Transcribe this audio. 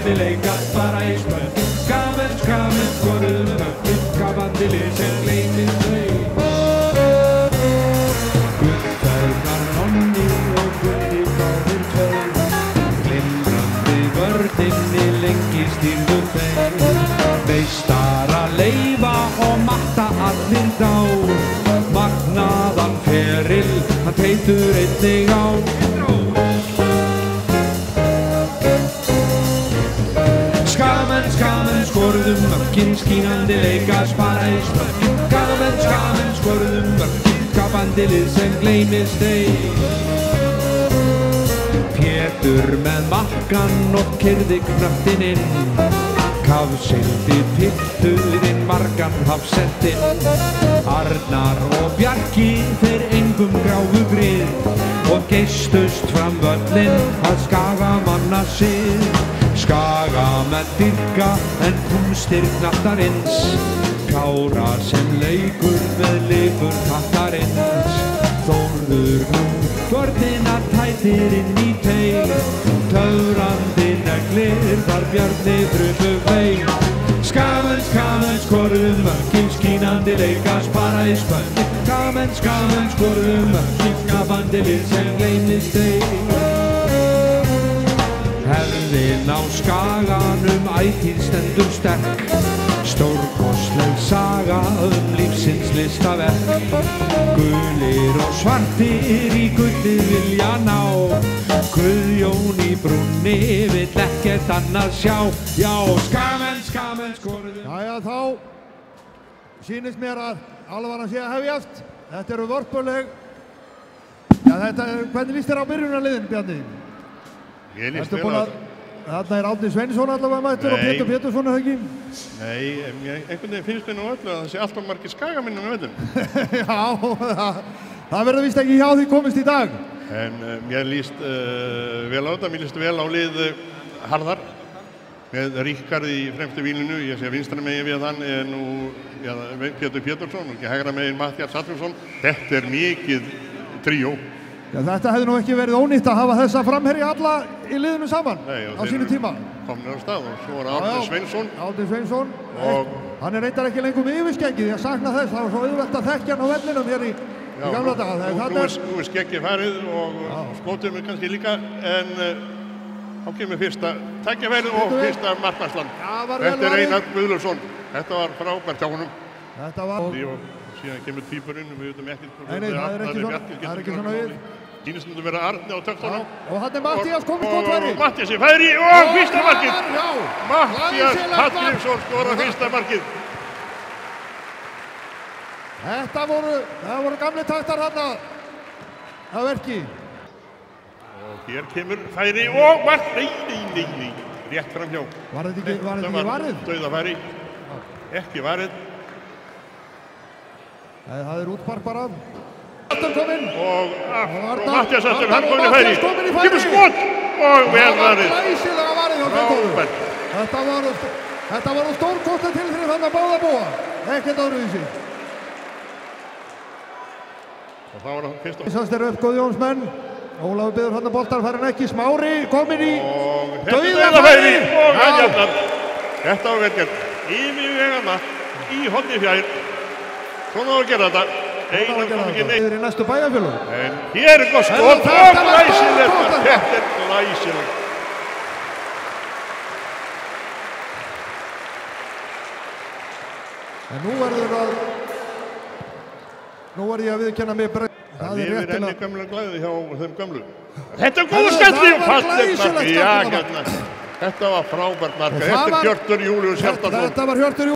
skínandi leikast bara í spönd. Skagamenn skoruðu mörkin, skapandi lið sem gleymist þau. Gullfeðgar Nonni og Gulli báðir tveir, glimrandi vörninni lengi stýrðu þeir. Meistara Leifa og Matta allir dá, magnaðan feril, hann Teitur einnig á. Skagamenn skoruðu mörkin, skínandi leikast bara í spönd. Skagamenn skoruðu mörkin, skapandi lið sem gleymist ei. Pétur með makkan og keyrði knöttinn inn, kafsildi pilturinn margan hafsettinn. Arnar og Bjarki þeir engum gráfu grið og geystust fram völlinn að Skagamanna sið. Skagamenn dyrka en kúnstir knattarins, Kára sem leikur með lifur kattarins. Þórður vörnina tætir inn í teig, töfrandi neglir þar Bjarni þrumu veig. Skagamenn skoruðu mörkin, skínandi leikast bara í spönd. Skagamenn skoruðu mörkin, skapandi lið sem gleymist ei. Hefðin á Skaganum ætíð stendur sterk, stórkostleg saga lífsins listaverk. Gulir og svartir í gullið vilja ná, Guðjón í brúnni vill ekkert annað sjá. Já, Skagamenn skoruðu. Jæja, þá sýnist mér að alvaran sé að hefjast. Þetta eru vörpuleg. Já, hvernig líst þér á byrjunarliðin, Bjarni? Ég líst vel á þetta. Þarna er Árni Sveinsson allavega mættur og Pétur Pétursson, er það ekki? Nei, einhvern veginn finnst mér nú öllu að það sé alltaf margir Skagamenn á völlum. Já, það verður víst ekki hjá því komist í dag. En mér líst vel á þetta, mér líst vel á lið Harðar með Ríkard í fremstu víglínu. Ég sé vinstra megin við hann er nú Pétur Pétursson og ekki hægra megin Matthías Hallgrímsson. Þetta er mikið tríó. Já, þetta hefði nú ekki verið ónýtt að hafa þessa framherja alla í liðinu saman. Nei, á sínu tíma. Komnir á stað og svo var Árni Sveinsson. Árni Sveinsson. Hann er reyndar ekki lengur með yfirskeggið, ég sakna þess. Það var svo auðvelt að þekkja hann á vellinum hér í gamla daga. Nú er skeggið farið og skótum er kannski líka, en þá kemur fyrsta tækifærið og fyrsta markvarslan. Þetta er Einar Guðlaugsson. Þetta var frábært hjá honum. Þetta var... Síðan kemur týpurinn og við veitum ekkert Nei, það er ekki svona við. Sýnist að vera Arni á töktunum. Og hann er Matthías komið gott færi. Og Matthías í færi og fyrsta markið. Matthías Hallgrímsson skorar fyrsta markið. Það voru gamli taktar hann að verki. Og hér kemur færi og mark. Nei. Rétt fram hjá. Var þetta ekki varið? Dauðafæri. Ekki varið. Það er útpark bara. Aftur kominn. Og Matthías aftur, hann kominn í færi. Kemur skot og vel varið. Glæsilega varið hjá Steinþóru. Þetta var stórkostlega til fyrir þannig að báða búa. Ekkert öðruvísi. Og það var fyrst og... Ísast eru upp Guðjónsmenn. Ólafur biður hann að boltar, fær hann ekki. Smári kominn í dauðafæri. Og hann jafnar. Þetta var vel gert. Yfirvegana í horni fjær. Svona á að gera þetta. Einar kom ekki neitt. Það er í næstu bæjarfélögum. En hér er gott skot og glæsilegt. Þetta er glæsilegt. En nú er ég að viðurkenna mig breytt. Það er réttilega enni gamla glæði hjá þeim gamlu. Þetta er góð skallið. Fallegt mark. Já, þetta var frábært mark. Þetta er Hjörtur Júlíus Hjartarson. Þetta var Hjörtur